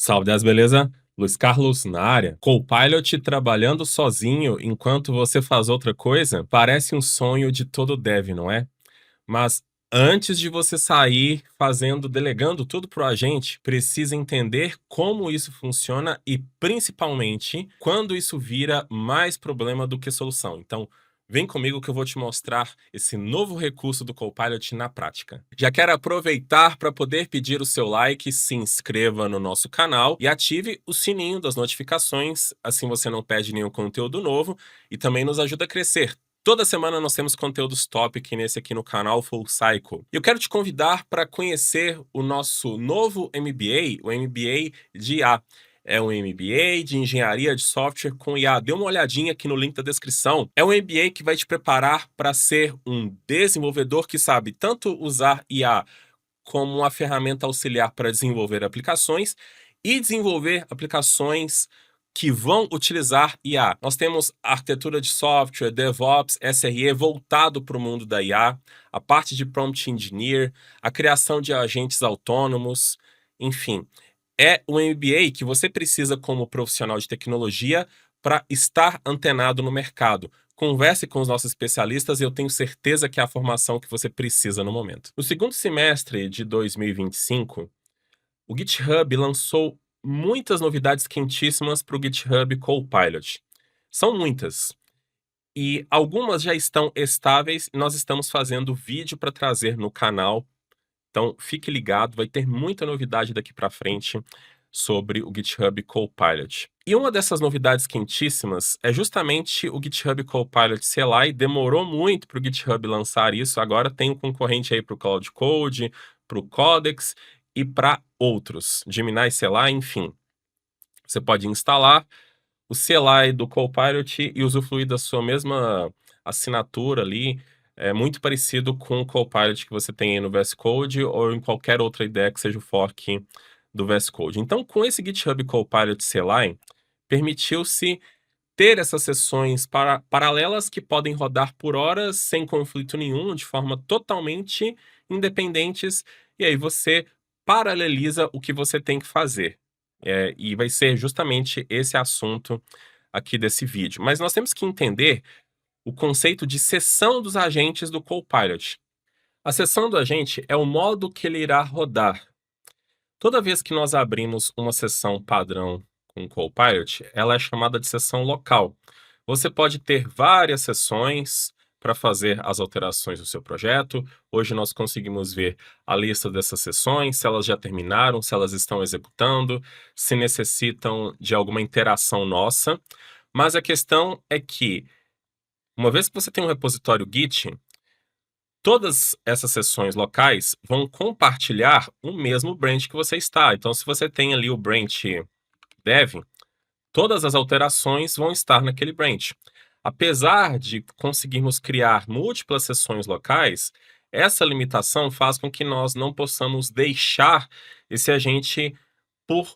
Salve, das beleza? Luiz Carlos na área. Copilot trabalhando sozinho enquanto você faz outra coisa? Parece um sonho de todo dev, não é? Mas antes de você sair fazendo, delegando tudo pro agente, precisa entender como isso funciona e, principalmente, quando isso vira mais problema do que solução. Então, vem comigo que eu vou te mostrar esse novo recurso do Copilot na prática. Já quero aproveitar para poder pedir o seu like, se inscreva no nosso canal e ative o sininho das notificações, assim você não perde nenhum conteúdo novo e também nos ajuda a crescer. Toda semana nós temos conteúdos top que nesse aqui no canal Full Cycle. Eu quero te convidar para conhecer o nosso novo MBA, o MBA de IA. É um MBA de Engenharia de Software com IA. Dê uma olhadinha aqui no link da descrição. É um MBA que vai te preparar para ser um desenvolvedor que sabe tanto usar IA como uma ferramenta auxiliar para desenvolver aplicações e desenvolver aplicações que vão utilizar IA. Nós temos arquitetura de software, DevOps, SRE voltado para o mundo da IA, a parte de Prompt Engineer, a criação de agentes autônomos, enfim. É um MBA que você precisa como profissional de tecnologia para estar antenado no mercado. Converse com os nossos especialistas e eu tenho certeza que é a formação que você precisa no momento. No segundo semestre de 2025, o GitHub lançou muitas novidades quentíssimas para o GitHub Copilot. São muitas. E algumas já estão estáveis e nós estamos fazendo vídeo para trazer no canal. Então, fique ligado, vai ter muita novidade daqui para frente sobre o GitHub Copilot. E uma dessas novidades quentíssimas é justamente o GitHub Copilot CLI. Demorou muito para o GitHub lançar isso, agora tem um concorrente aí para o Cloud Code, para o Codex e para outros, Gemini CLI, enfim. Você pode instalar o CLI do Copilot e usufruir da sua mesma assinatura ali, é muito parecido com o Copilot que você tem aí no VS Code ou em qualquer outra ideia que seja o fork do VS Code. Então, com esse GitHub Copilot CLI, permitiu-se ter essas sessões paralelas que podem rodar por horas sem conflito nenhum, de forma totalmente independentes, e aí você paraleliza o que você tem que fazer. E vai ser justamente esse assunto aqui desse vídeo. Mas nós temos que entender o conceito de sessão dos agentes do Copilot. A sessão do agente é o modo que ele irá rodar. Toda vez que nós abrimos uma sessão padrão com o Copilot, ela é chamada de sessão local. Você pode ter várias sessões para fazer as alterações do seu projeto. Hoje nós conseguimos ver a lista dessas sessões, se elas já terminaram, se elas estão executando, se necessitam de alguma interação nossa. Mas a questão é que, uma vez que você tem um repositório Git, todas essas sessões locais vão compartilhar o mesmo branch que você está. Então, se você tem ali o branch dev, todas as alterações vão estar naquele branch. Apesar de conseguirmos criar múltiplas sessões locais, essa limitação faz com que nós não possamos deixar esse agente por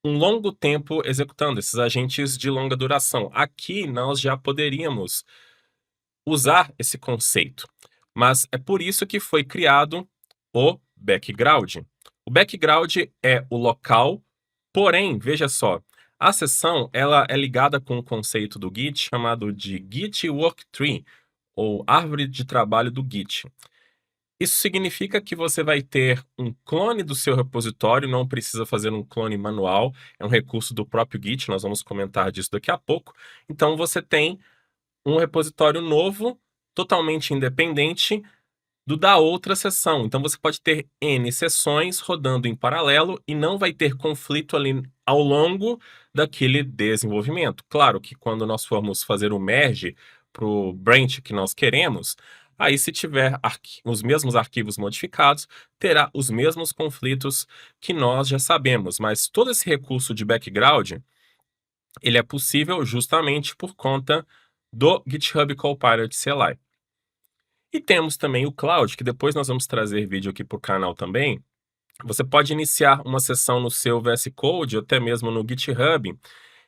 um longo tempo executando, esses agentes de longa duração. Aqui nós já poderíamos usar esse conceito, mas é por isso que foi criado o background. O background é o local, porém, veja só, a sessão ela é ligada com o conceito do Git chamado de Git Worktree, ou árvore de trabalho do Git. Isso significa que você vai ter um clone do seu repositório, não precisa fazer um clone manual, é um recurso do próprio Git, nós vamos comentar disso daqui a pouco. Então você tem um repositório novo, totalmente independente do da outra sessão. Então você pode ter N sessões rodando em paralelo e não vai ter conflito ali ao longo daquele desenvolvimento. Claro que quando nós formos fazer o merge para o branch que nós queremos, aí se tiver os mesmos arquivos modificados, terá os mesmos conflitos que nós já sabemos. Mas todo esse recurso de background, ele é possível justamente por conta do GitHub Copilot CLI. E temos também o Cloud, que depois nós vamos trazer vídeo aqui para o canal também. Você pode iniciar uma sessão no seu VS Code, ou até mesmo no GitHub,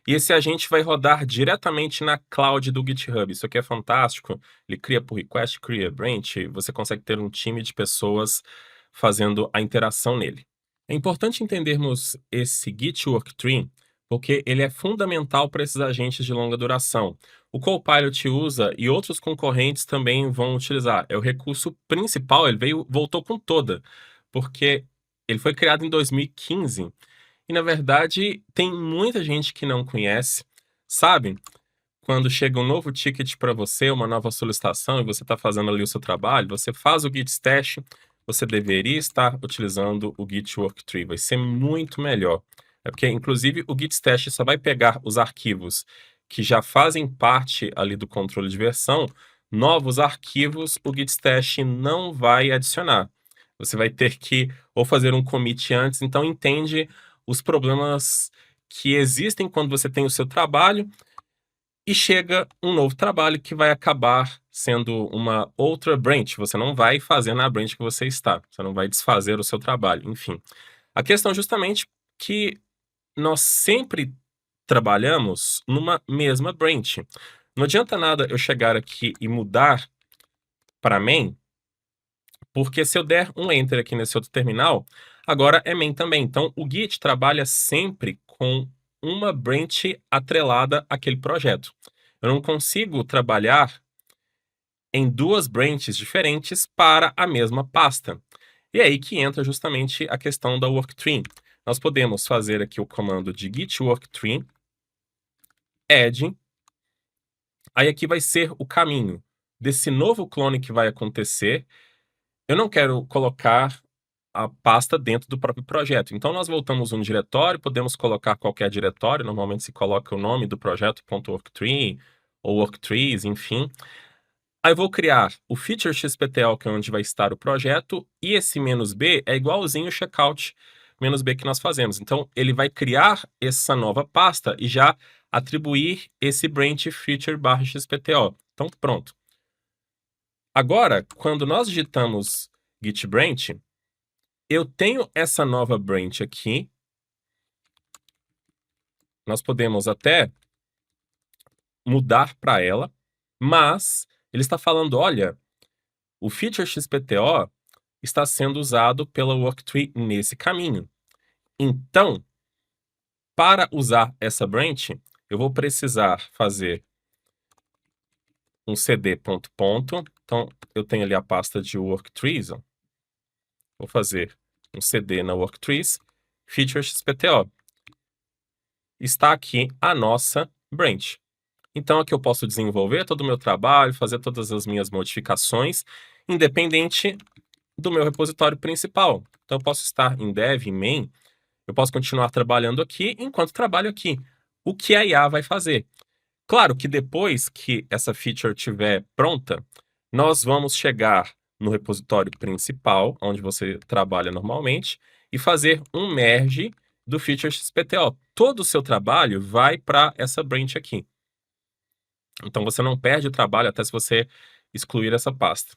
e esse agente vai rodar diretamente na cloud do GitHub. Isso aqui é fantástico. Ele cria pull request, cria branch, você consegue ter um time de pessoas fazendo a interação nele. É importante entendermos esse Git Workstream, porque ele é fundamental para esses agentes de longa duração. O Copilot usa e outros concorrentes também vão utilizar. É o recurso principal, ele voltou com toda, porque ele foi criado em 2015 e, na verdade, tem muita gente que não conhece, sabe? Quando chega um novo ticket para você, uma nova solicitação, e você está fazendo ali o seu trabalho, você faz o Git Stash, você deveria estar utilizando o Git Worktree, vai ser muito melhor. É porque, inclusive, o Git Stash só vai pegar os arquivos que já fazem parte ali do controle de versão, novos arquivos o Git Stash não vai adicionar. Você vai ter que ou fazer um commit antes, então entende os problemas que existem quando você tem o seu trabalho e chega um novo trabalho que vai acabar sendo uma outra branch. Você não vai fazer na branch que você está. Você não vai desfazer o seu trabalho. Enfim. A questão é justamente que nós sempre trabalhamos numa mesma branch. Não adianta nada eu chegar aqui e mudar para main, porque se eu der um enter aqui nesse outro terminal, agora é main também. Então, o Git trabalha sempre com uma branch atrelada àquele projeto. Eu não consigo trabalhar em duas branches diferentes para a mesma pasta. E é aí que entra justamente a questão da workstream. Nós podemos fazer aqui o comando de git workstream, add, aí aqui vai ser o caminho desse novo clone que vai acontecer. Eu não quero colocar a pasta dentro do próprio projeto. Então, nós voltamos um diretório, podemos colocar qualquer diretório, normalmente se coloca o nome do projeto, .worktree, ou worktrees, enfim. Aí eu vou criar o feature XPTO, que é onde vai estar o projeto, e esse "-b" é igualzinho o checkout "-b" que nós fazemos. Então, ele vai criar essa nova pasta e já atribuir esse branch feature /XPTO. Então, pronto. Agora, quando nós digitamos git branch, eu tenho essa nova branch aqui. Nós podemos até mudar para ela, mas ele está falando, olha, o feature XPTO está sendo usado pela worktree nesse caminho. Então, para usar essa branch, eu vou precisar fazer um cd ponto ponto. Então, eu tenho ali a pasta de worktrees. Ó. Vou fazer um cd na worktrees, feature XPTO. Está aqui a nossa branch. Então, aqui eu posso desenvolver todo o meu trabalho, fazer todas as minhas modificações, independente do meu repositório principal. Então, eu posso estar em dev, em main, eu posso continuar trabalhando aqui enquanto trabalho aqui. O que a IA vai fazer? Claro que depois que essa feature estiver pronta, nós vamos chegar no repositório principal, onde você trabalha normalmente, e fazer um merge do feature XPTO. Todo o seu trabalho vai para essa branch aqui. Então, você não perde o trabalho até se você excluir essa pasta.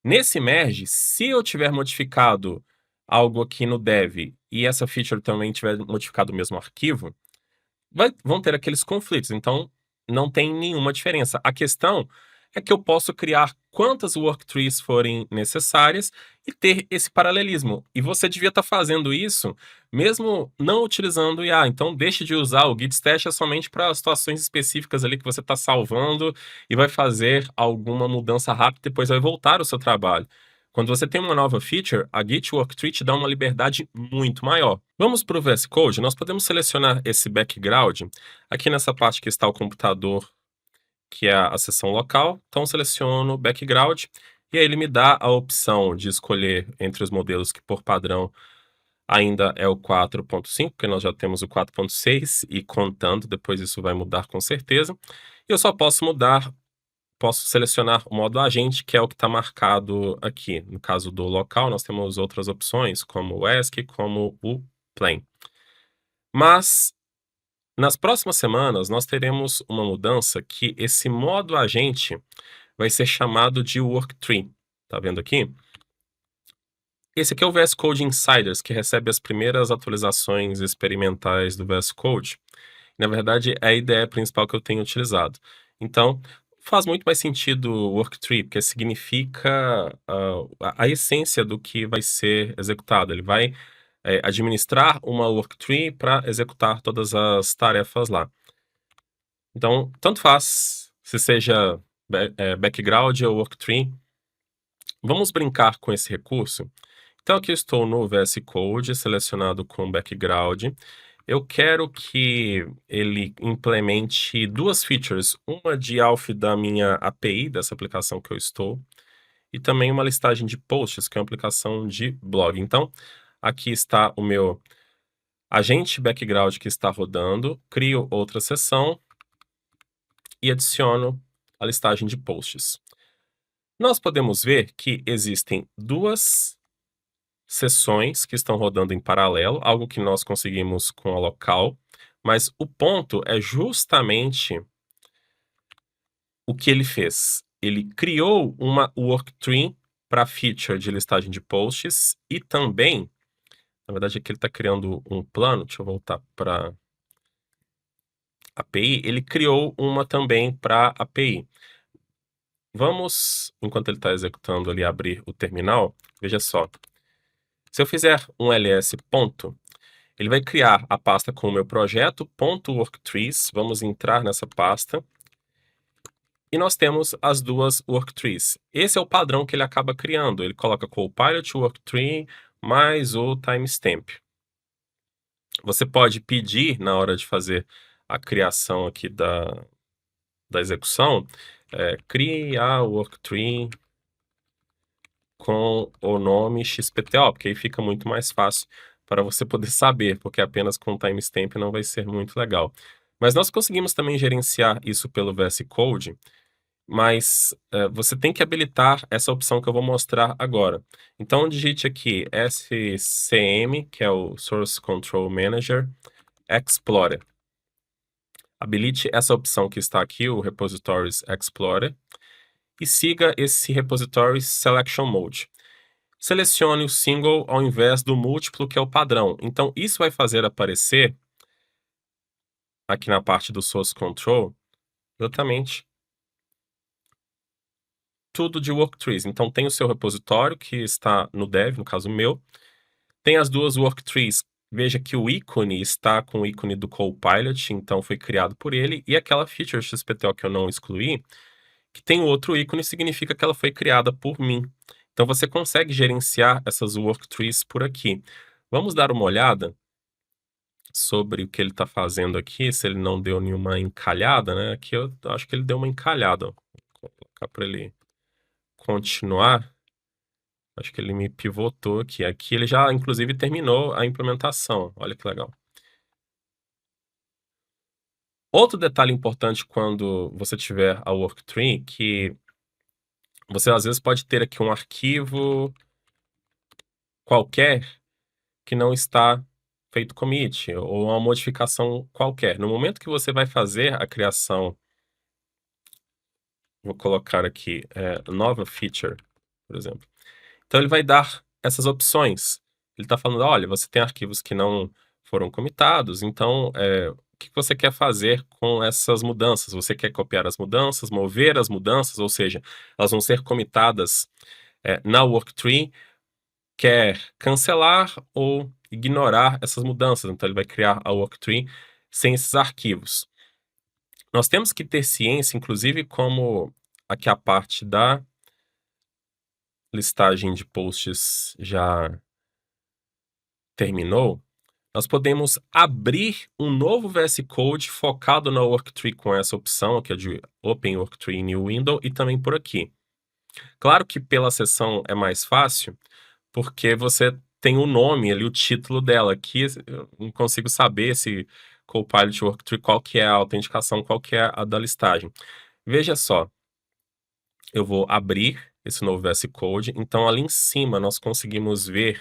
Nesse merge, se eu tiver modificado algo aqui no dev e essa feature também tiver modificado o mesmo arquivo, vão ter aqueles conflitos. Então, não tem nenhuma diferença. A questão é que eu posso criar quantas worktrees forem necessárias e ter esse paralelismo. E você devia estar fazendo isso mesmo não utilizando o IA. Então, deixe de usar o Git Stash somente para situações específicas ali que você está salvando e vai fazer alguma mudança rápida e depois vai voltar ao seu trabalho. Quando você tem uma nova feature, a Git Worktree te dá uma liberdade muito maior. Vamos para o VS Code, nós podemos selecionar esse background. Aqui nessa parte que está o computador, que é a seção local. Então, seleciono background e aí ele me dá a opção de escolher entre os modelos que por padrão ainda é o 4.5, porque nós já temos o 4.6 e contando, depois isso vai mudar com certeza. E eu só posso selecionar o modo agente, que é o que está marcado aqui. No caso do local, nós temos outras opções, como o ESC, como o plain. Mas, nas próximas semanas, nós teremos uma mudança que esse modo agente vai ser chamado de worktree. Tá vendo aqui? Esse aqui é o VS Code Insiders, que recebe as primeiras atualizações experimentais do VS Code. Na verdade, é a ideia principal que eu tenho utilizado. Então, faz muito mais sentido o worktree, porque significa a essência do que vai ser executado. Ele vai administrar uma worktree para executar todas as tarefas lá. Então, tanto faz se seja background ou worktree. Vamos brincar com esse recurso? Então, aqui eu estou no VS Code, selecionado com background. Eu quero que ele implemente duas features, uma de auth da minha API, dessa aplicação que eu estou, e também uma listagem de posts, que é uma aplicação de blog. Então, aqui está o meu agente background que está rodando, crio outra seção e adiciono a listagem de posts. Nós podemos ver que existem duas sessões que estão rodando em paralelo, algo que nós conseguimos com a local, mas o ponto é justamente o que ele fez. Ele criou uma worktree para feature de listagem de posts e também, na verdade aqui ele está criando um plano, deixa eu voltar para API, ele criou uma também para API. Vamos, enquanto ele está executando ali, abrir o terminal. Veja só. Se eu fizer um ls ponto, ele vai criar a pasta com o meu projeto, .worktrees. Vamos entrar nessa pasta. E nós temos as duas worktrees. Esse é o padrão que ele acaba criando. Ele coloca Copilot worktree mais o timestamp. Você pode pedir, na hora de fazer a criação aqui da execução, crie a worktree com o nome XPTO, porque aí fica muito mais fácil para você poder saber, porque apenas com timestamp não vai ser muito legal. Mas nós conseguimos também gerenciar isso pelo VS Code, mas você tem que habilitar essa opção que eu vou mostrar agora. Então, digite aqui SCM, que é o Source Control Manager, Explorer. Habilite essa opção que está aqui, o Repositories Explorer, e siga esse Repository Selection Mode. Selecione o single ao invés do múltiplo, que é o padrão. Então, isso vai fazer aparecer, aqui na parte do Source Control, exatamente tudo de worktrees. Então, tem o seu repositório, que está no dev, no caso meu. Tem as duas worktrees. Veja que o ícone está com o ícone do Copilot, então foi criado por ele. E aquela feature XPTO que eu não excluí, que tem outro ícone, significa que ela foi criada por mim. Então, você consegue gerenciar essas worktrees por aqui. Vamos dar uma olhada sobre o que ele está fazendo aqui, se ele não deu nenhuma encalhada, né? Aqui eu acho que ele deu uma encalhada. Ó. Vou colocar para ele continuar. Acho que ele me pivotou aqui. Aqui ele já, inclusive, terminou a implementação. Olha que legal. Outro detalhe importante quando você tiver a worktree, que você às vezes pode ter aqui um arquivo qualquer que não está feito commit, ou uma modificação qualquer. No momento que você vai fazer a criação, vou colocar aqui, nova feature, por exemplo. Então ele vai dar essas opções. Ele está falando, olha, você tem arquivos que não foram commitados, então o que você quer fazer com essas mudanças? Você quer copiar as mudanças, mover as mudanças, ou seja, elas vão ser commitadas na worktree, quer cancelar ou ignorar essas mudanças. Então ele vai criar a worktree sem esses arquivos. Nós temos que ter ciência, inclusive, como aqui a parte da listagem de posts já terminou, nós podemos abrir um novo VS Code focado na worktree com essa opção, que é de Open Worktree New Window, e também por aqui. Claro que pela seção é mais fácil, porque você tem o nome ali, o título dela. Aqui eu não consigo saber se Copilot Worktree, qual que é a autenticação, qual que é a da listagem. Veja só, eu vou abrir esse novo VS Code, então ali em cima nós conseguimos ver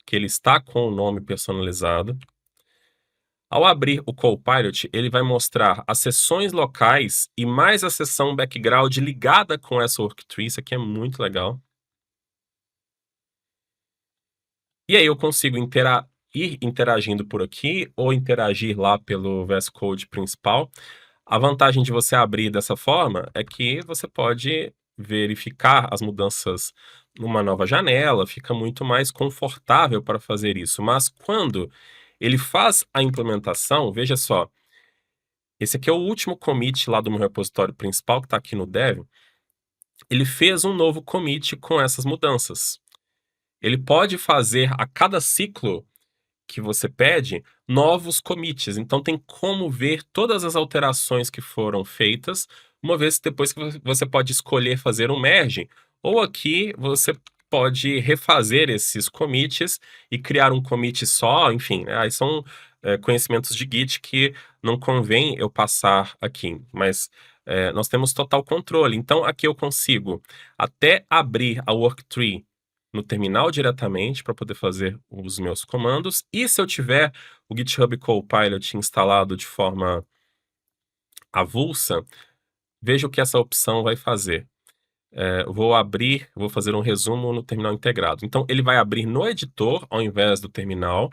que ele está com o nome personalizado. Ao abrir o Copilot, ele vai mostrar as sessões locais e mais a seção background ligada com essa worktree. Isso aqui é muito legal. E aí eu consigo ir interagindo por aqui ou interagir lá pelo VS Code principal. A vantagem de você abrir dessa forma é que você pode verificar as mudanças numa nova janela, fica muito mais confortável para fazer isso. Mas quando ele faz a implementação, veja só, esse aqui é o último commit lá do meu repositório principal, que está aqui no dev. Ele fez um novo commit com essas mudanças. Ele pode fazer a cada ciclo que você pede novos commits. Então tem como ver todas as alterações que foram feitas, uma vez que depois que você pode escolher fazer um merge, ou aqui você pode refazer esses commits e criar um commit só, enfim, aí são conhecimentos de Git que não convém eu passar aqui, mas nós temos total controle. Então aqui eu consigo até abrir a worktree no terminal diretamente para poder fazer os meus comandos. E se eu tiver o GitHub Copilot instalado de forma avulsa, veja o que essa opção vai fazer. Vou fazer um resumo no terminal integrado. Então, ele vai abrir no editor, ao invés do terminal.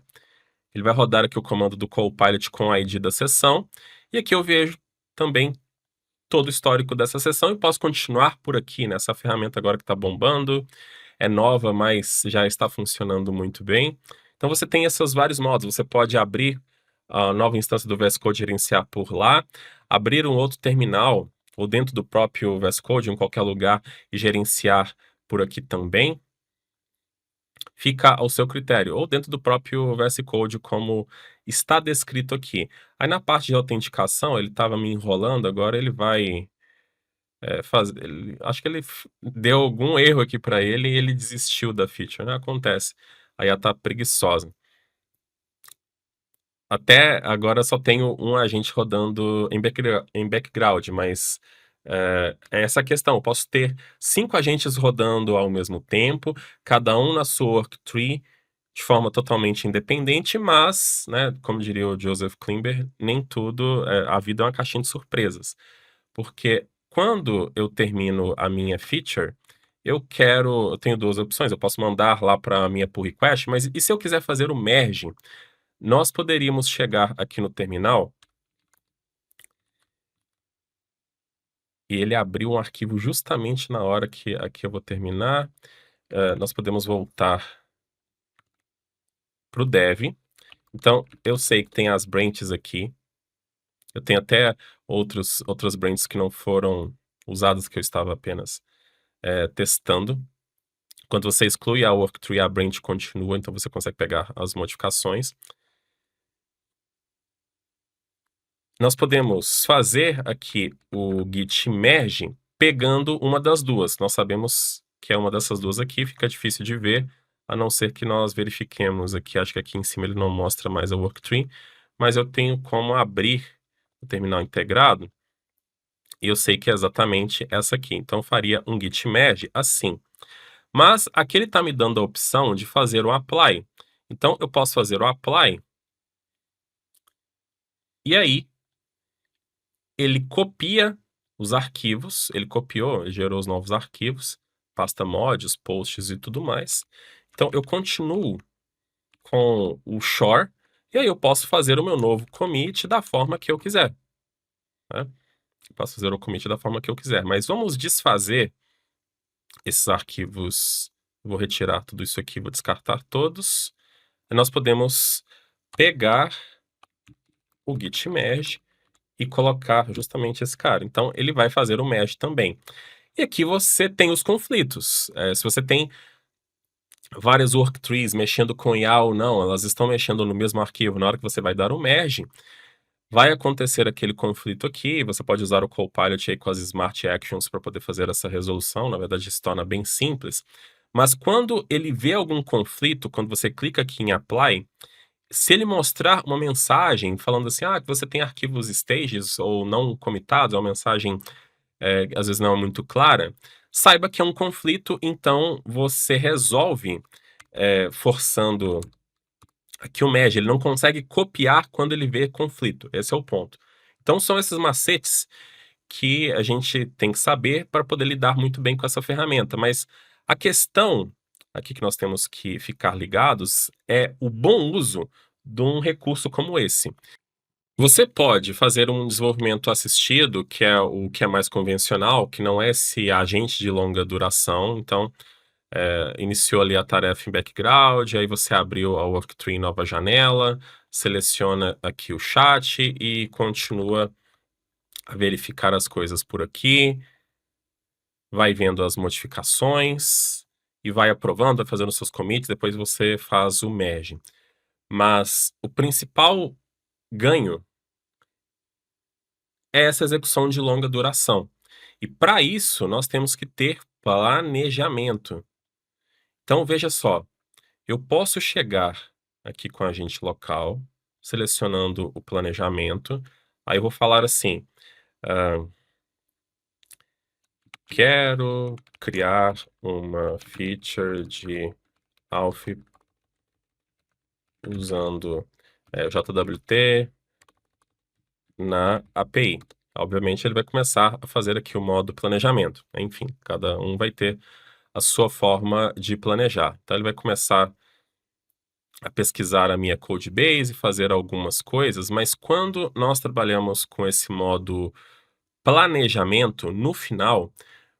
Ele vai rodar aqui o comando do Copilot com a ID da sessão. E aqui eu vejo também todo o histórico dessa sessão e posso continuar por aqui nessa ferramenta agora que está bombando. É nova, mas já está funcionando muito bem. Então você tem esses vários modos. Você pode abrir a nova instância do VS Code e gerenciar por lá, abrir um outro terminal, ou dentro do próprio VS Code, em qualquer lugar, e gerenciar por aqui também. Fica ao seu critério, ou dentro do próprio VS Code, como está descrito aqui. Aí na parte de autenticação, ele estava me enrolando, agora ele vai acho que ele deu algum erro aqui para ele e ele desistiu da feature, né? Acontece. A IA tá preguiçosa. Até agora só tenho um agente rodando em background, mas é essa a questão. Eu posso ter 5 agentes rodando ao mesmo tempo, cada um na sua worktree, de forma totalmente independente, mas, né, como diria o Joseph Klimber, nem tudo, a vida é uma caixinha de surpresas. Porque quando eu termino a minha feature, eu tenho duas opções, eu posso mandar lá para a minha pull request, mas e se eu quiser fazer o merge? Nós poderíamos chegar aqui no terminal e ele abriu um arquivo justamente na hora que aqui eu vou terminar. Nós podemos voltar para o dev. Então, eu sei que tem as branches aqui. Eu tenho até outras branches que não foram usadas, que eu estava apenas testando. Quando você exclui a worktree, a branch continua, então você consegue pegar as modificações. Nós podemos fazer aqui o git merge pegando uma das duas. Nós sabemos que é uma dessas duas aqui, fica difícil de ver, a não ser que nós verifiquemos aqui. Acho que aqui em cima ele não mostra mais a worktree, mas eu tenho como abrir o terminal integrado e eu sei que é exatamente essa aqui. Então eu faria um git merge assim. Mas aqui ele está me dando a opção de fazer o apply. Então eu posso fazer o apply e aí ele copia os arquivos, ele copiou, gerou os novos arquivos, pasta mods, posts e tudo mais. Então eu continuo com o shore e aí eu posso fazer o meu novo commit da forma que eu quiser, né? Eu posso fazer o commit da forma que eu quiser, mas vamos desfazer esses arquivos. Vou retirar tudo isso aqui, vou descartar todos. E nós podemos pegar o git merge e colocar justamente esse cara. Então, ele vai fazer o merge também. E aqui você tem os conflitos. Se você tem várias worktrees mexendo com IA ou não, elas estão mexendo no mesmo arquivo, na hora que você vai dar o merge, vai acontecer aquele conflito aqui. Você pode usar o Copilot aí com as Smart Actions para poder fazer essa resolução. Na verdade, se torna bem simples. Mas quando ele vê algum conflito, quando você clica aqui em Apply, se ele mostrar uma mensagem falando assim, que você tem arquivos stages ou não commitados, é uma mensagem às vezes não é muito clara, saiba que é um conflito, então você resolve forçando aqui o merge. Ele não consegue copiar quando ele vê conflito. Esse é o ponto. Então são esses macetes que a gente tem que saber para poder lidar muito bem com essa ferramenta. Mas a questão aqui que nós temos que ficar ligados é o bom uso de um recurso como esse. Você pode fazer um desenvolvimento assistido, que é o que é mais convencional, que não é esse agente de longa duração. Então, iniciou ali a tarefa em background, aí você abriu a worktree em nova janela, seleciona aqui o chat e continua a verificar as coisas por aqui, vai vendo as modificações e vai aprovando, vai fazendo seus commits, depois você faz o merge. Mas o principal ganho é essa execução de longa duração. E para isso, nós temos que ter planejamento. Então, veja só, eu posso chegar aqui com agente local, selecionando o planejamento, aí eu vou falar assim, quero criar uma feature de Alf usando o JWT na API. Obviamente, ele vai começar a fazer aqui o modo planejamento. Enfim, cada um vai ter a sua forma de planejar. Então, ele vai começar a pesquisar a minha codebase, fazer algumas coisas, mas quando nós trabalhamos com esse modo planejamento, no final,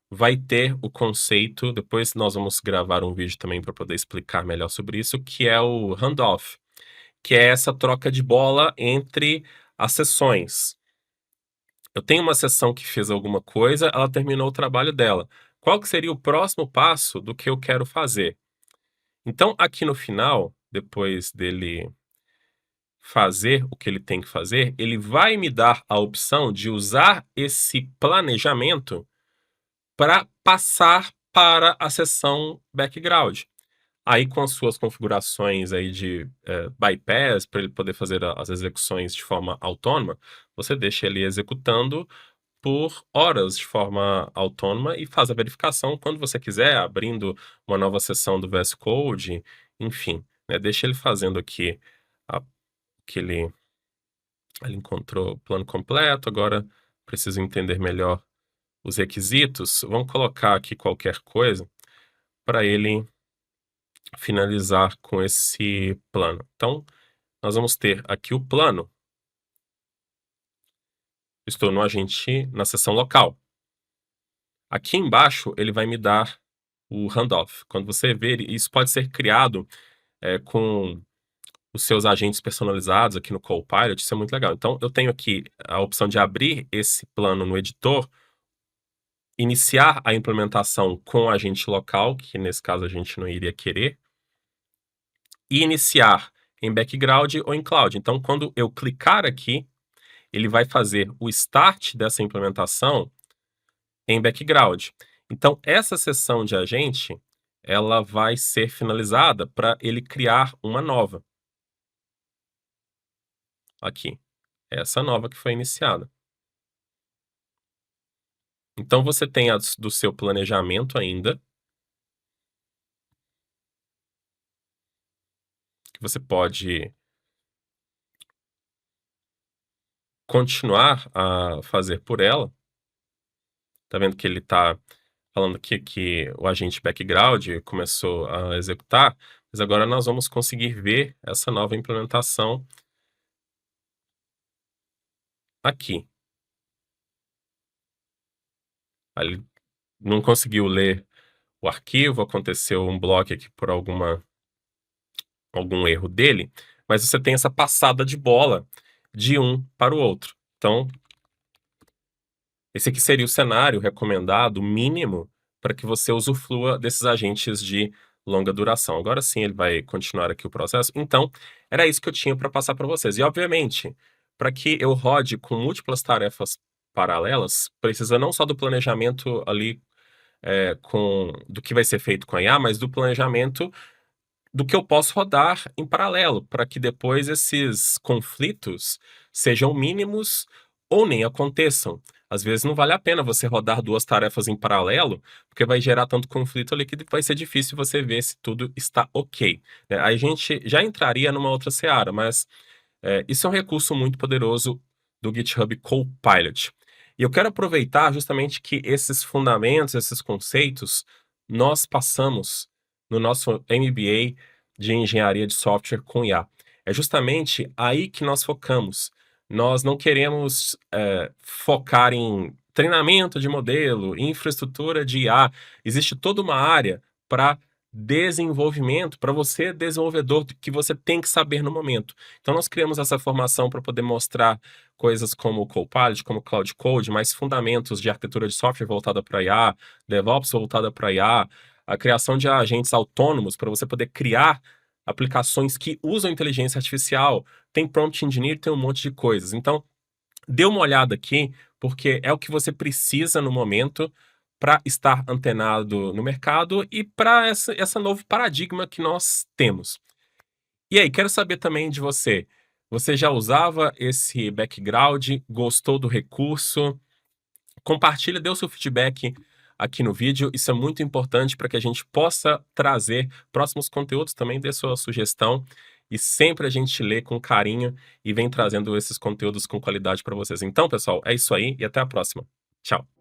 vai ter o conceito, depois nós vamos gravar um vídeo também para poder explicar melhor sobre isso, que é o handoff, que é essa troca de bola entre as sessões. Eu tenho uma sessão que fez alguma coisa, ela terminou o trabalho dela. Qual que seria o próximo passo do que eu quero fazer? Então, aqui no final, depois dele fazer o que ele tem que fazer, ele vai me dar a opção de usar esse planejamento para passar para a seção background. Aí, com as suas configurações aí de bypass, para ele poder fazer as execuções de forma autônoma, você deixa ele executando por horas de forma autônoma e faz a verificação quando você quiser, abrindo uma nova seção do VS Code, enfim, né? Deixa ele fazendo aqui que ele encontrou o plano completo, agora preciso entender melhor os requisitos. Vamos colocar aqui qualquer coisa para ele finalizar com esse plano. Então, nós vamos ter aqui o plano. Estou no agente na seção local. Aqui embaixo, ele vai me dar o handoff. Quando você ver, isso pode ser criado com os seus agentes personalizados aqui no Copilot, isso é muito legal. Então, eu tenho aqui a opção de abrir esse plano no editor, iniciar a implementação com o agente local, que nesse caso a gente não iria querer, e iniciar em background ou em cloud. Então, quando eu clicar aqui, ele vai fazer o start dessa implementação em background. Então, essa sessão de agente, ela vai ser finalizada para ele criar uma nova. Aqui, essa nova que foi iniciada. Então, você tem do seu planejamento ainda, que você pode continuar a fazer por ela. Tá vendo que ele está falando aqui que o agente background começou a executar, mas agora nós vamos conseguir ver essa nova implementação aqui. Ele não conseguiu ler o arquivo, aconteceu um bloco aqui por algum erro dele, mas você tem essa passada de bola de um para o outro. Então, esse aqui seria o cenário recomendado mínimo para que você usufrua desses agentes de longa duração. Agora sim ele vai continuar aqui o processo. Então, era isso que eu tinha para passar para vocês. E, obviamente, para que eu rode com múltiplas tarefas paralelas, precisa não só do planejamento ali do que vai ser feito com a IA, mas do planejamento do que eu posso rodar em paralelo, para que depois esses conflitos sejam mínimos ou nem aconteçam. Às vezes não vale a pena você rodar duas tarefas em paralelo, porque vai gerar tanto conflito ali que vai ser difícil você ver se tudo está ok, né? Aí a gente já entraria numa outra seara, mas isso é um recurso muito poderoso do GitHub Copilot. E eu quero aproveitar justamente que esses fundamentos, esses conceitos, nós passamos no nosso MBA de Engenharia de Software com IA. É justamente aí que nós focamos. Nós não queremos focar em treinamento de modelo, infraestrutura de IA. Existe toda uma área para desenvolvimento, para você, desenvolvedor, do que você tem que saber no momento. Então, nós criamos essa formação para poder mostrar coisas como o Copilot, como o Cloud Code, mais fundamentos de arquitetura de software voltada para IA, DevOps voltada para IA, a criação de agentes autônomos para você poder criar aplicações que usam inteligência artificial. Tem prompt engineer, tem um monte de coisas. Então, dê uma olhada aqui, porque é o que você precisa no momento para estar antenado no mercado e para essa novo paradigma que nós temos. E aí, quero saber também de você. Você já usava esse background? Gostou do recurso? Compartilha, dê o seu feedback aqui no vídeo. Isso é muito importante para que a gente possa trazer próximos conteúdos também. Dê sua sugestão. E sempre a gente lê com carinho e vem trazendo esses conteúdos com qualidade para vocês. Então, pessoal, é isso aí e até a próxima. Tchau.